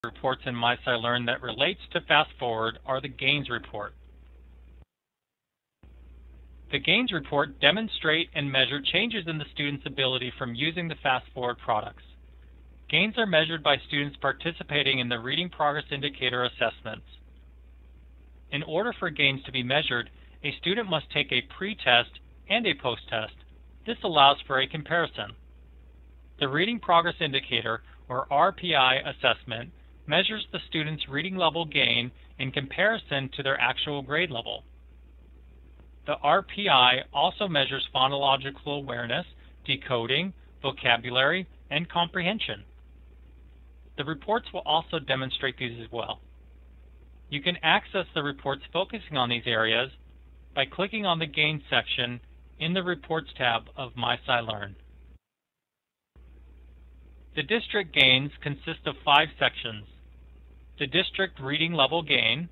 reports in MySciLearn that relates to Fast Forward are the Gains Report. The Gains Report demonstrate and measure changes in the student's ability from using the Fast Forward products. Gains are measured by students participating in the Reading Progress Indicator assessments. In order for gains to be measured, a student must take a pre-test and a post-test. This allows for a comparison. The Reading Progress Indicator, or RPI assessment, measures the student's reading level gain in comparison to their actual grade level. The RPI also measures phonological awareness, decoding, vocabulary, and comprehension. The reports will also demonstrate these as well. You can access the reports focusing on these areas by clicking on the Gains section in the Reports tab of MySciLearn. The district gains consist of 5 sections: the district reading level gain,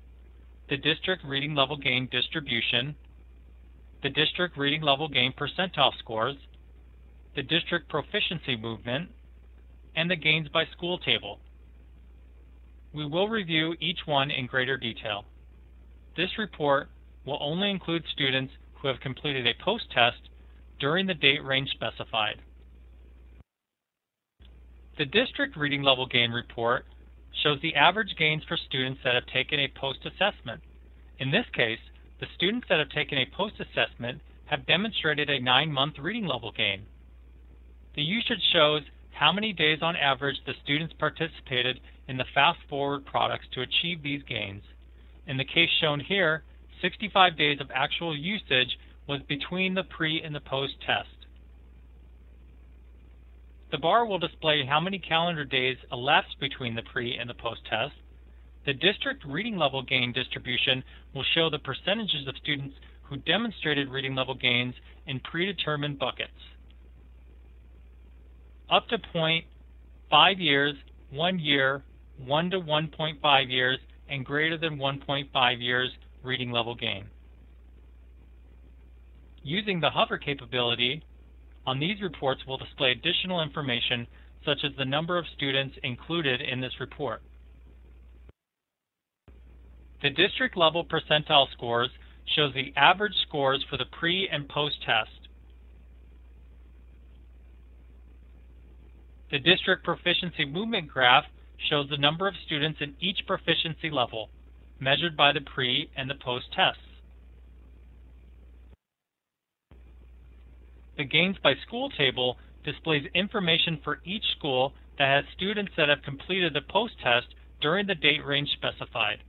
the district reading level gain distribution, the district reading level gain percentile scores, the district proficiency movement, and the gains by school table. We will review each one in greater detail. This report will only include students who have completed a post-test during the date range specified. The district reading level gain report shows the average gains for students that have taken a post-assessment. In this case, the students that have taken a post-assessment have demonstrated a 9-month reading level gain. The usage shows how many days on average the students participated in the Fast Forward products to achieve these gains. In the case shown here, 65 days of actual usage was between the pre and the post test. The bar will display how many calendar days elapsed between the pre and the post test. The district reading level gain distribution will show the percentages of students who demonstrated reading level gains in predetermined buckets. Up to 5 years, 1 year, 1 to 1.5 years, and greater than 1.5 years reading level gain. Using the hover capability on these reports will display additional information such as the number of students included in this report. The district level percentile scores shows the average scores for the pre and post test. The district proficiency movement graph shows the number of students in each proficiency level, measured by the pre and the post tests. The Gains by School table displays information for each school that has students that have completed the post test during the date range specified.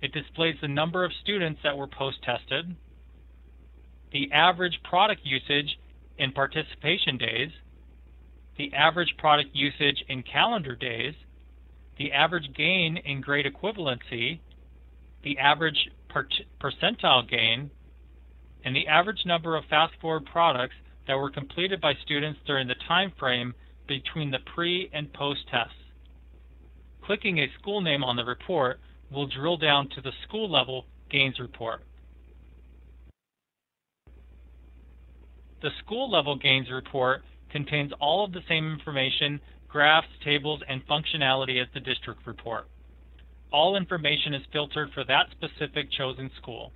It displays the number of students that were post-tested, the average product usage in participation days, the average product usage in calendar days, the average gain in grade equivalency, the average percentile gain, and the average number of Fast Forward products that were completed by students during the time frame between the pre and post tests. Clicking a school name on the report will drill down to the school level gains report. The school level gains report contains all of the same information, graphs, tables, and functionality as the district report. All information is filtered for that specific chosen school.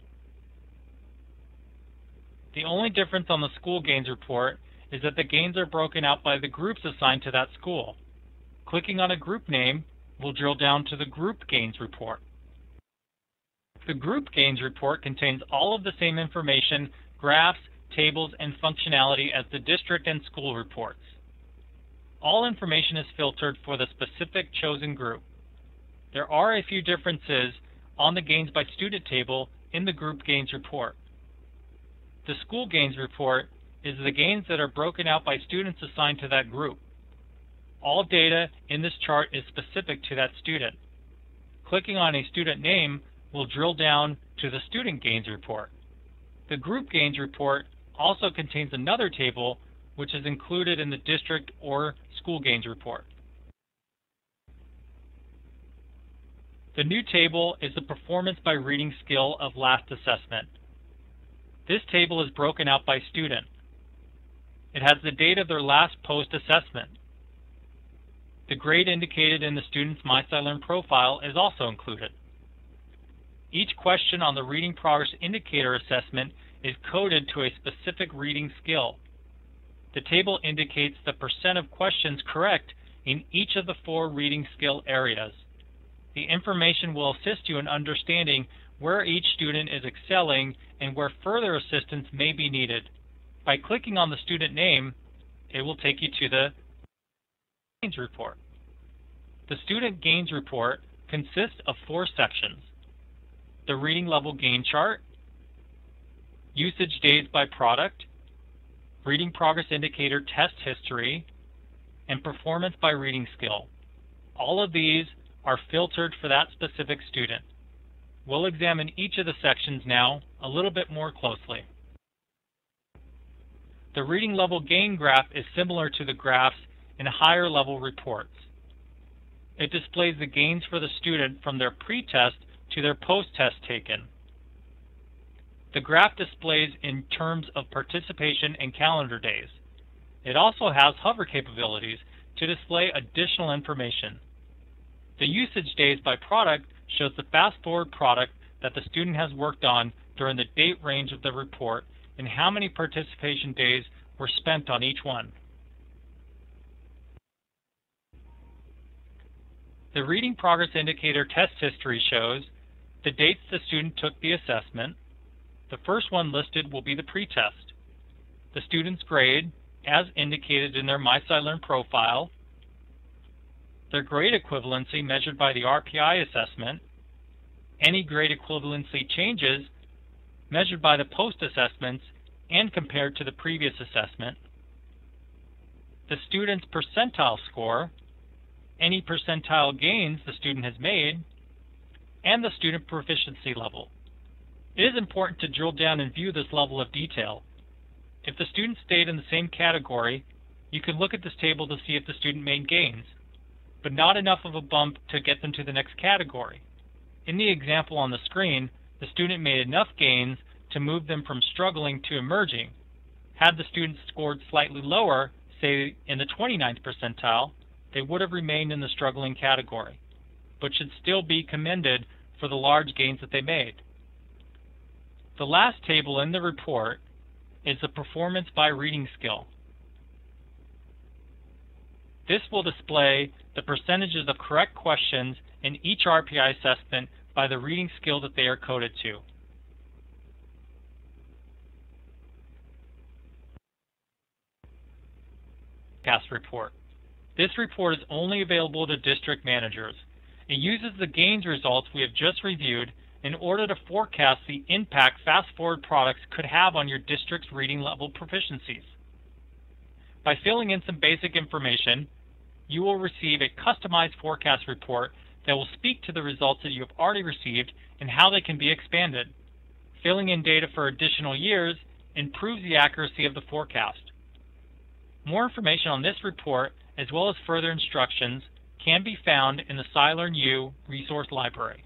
The only difference on the school gains report is that the gains are broken out by the groups assigned to that school. Clicking on a group name will drill down to the group gains report. The group gains report contains all of the same information, graphs, tables, and functionality as the district and school reports. All information is filtered for the specific chosen group. There are a few differences on the Gains by Student table in the group gains report. The school gains report is the gains that are broken out by students assigned to that group. All data in this chart is specific to that student. Clicking on a student name will drill down to the student gains report. The group gains report also contains another table which is included in the district or school gains report. The new table is the performance by reading skill of last assessment. This table is broken out by student. It has the date of their last post-assessment. The grade indicated in the student's MySciLearn profile is also included. Each question on the Reading Progress Indicator assessment is coded to a specific reading skill. The table indicates the percent of questions correct in each of the 4 reading skill areas. The information will assist you in understanding where each student is excelling and where further assistance may be needed. By clicking on the student name, it will take you to the Gains Report. The Student Gains Report consists of 4 sections: the Reading Level Gain Chart, Usage Days by Product, Reading Progress Indicator Test History, and Performance by Reading Skill. All of these are filtered for that specific student. We'll examine each of the sections now a little bit more closely. The Reading Level Gain graph is similar to the graphs in higher level reports. It displays the gains for the student from their pre-test to their post-test taken. The graph displays in terms of participation and calendar days. It also has hover capabilities to display additional information. The usage days by product shows the fast-forward product that the student has worked on during the date range of the report and how many participation days were spent on each one. The Reading Progress Indicator Test History shows the dates the student took the assessment. The first one listed will be the pretest. The student's grade, as indicated in their MySciLearn profile, their grade equivalency measured by the RPI assessment, any grade equivalency changes measured by the post-assessments and compared to the previous assessment, the student's percentile score, any percentile gains the student has made, and the student proficiency level. It is important to drill down and view this level of detail. If the student stayed in the same category, you can look at this table to see if the student made gains, but not enough of a bump to get them to the next category. In the example on the screen, the student made enough gains to move them from struggling to emerging. Had the student scored slightly lower, say in the 29th percentile, they would have remained in the struggling category, but should still be commended for the large gains that they made. The last table in the report is the performance by reading skill. This will display the percentages of correct questions in each RPI assessment by the reading skill that they are coded to. Forecast report. This report is only available to district managers. It uses the gains results we have just reviewed in order to forecast the impact fast-forward products could have on your district's reading level proficiencies. By filling in some basic information, you will receive a customized forecast report that will speak to the results that you have already received and how they can be expanded. Filling in data for additional years improves the accuracy of the forecast. More information on this report, as well as further instructions, can be found in the SciLearn U resource library.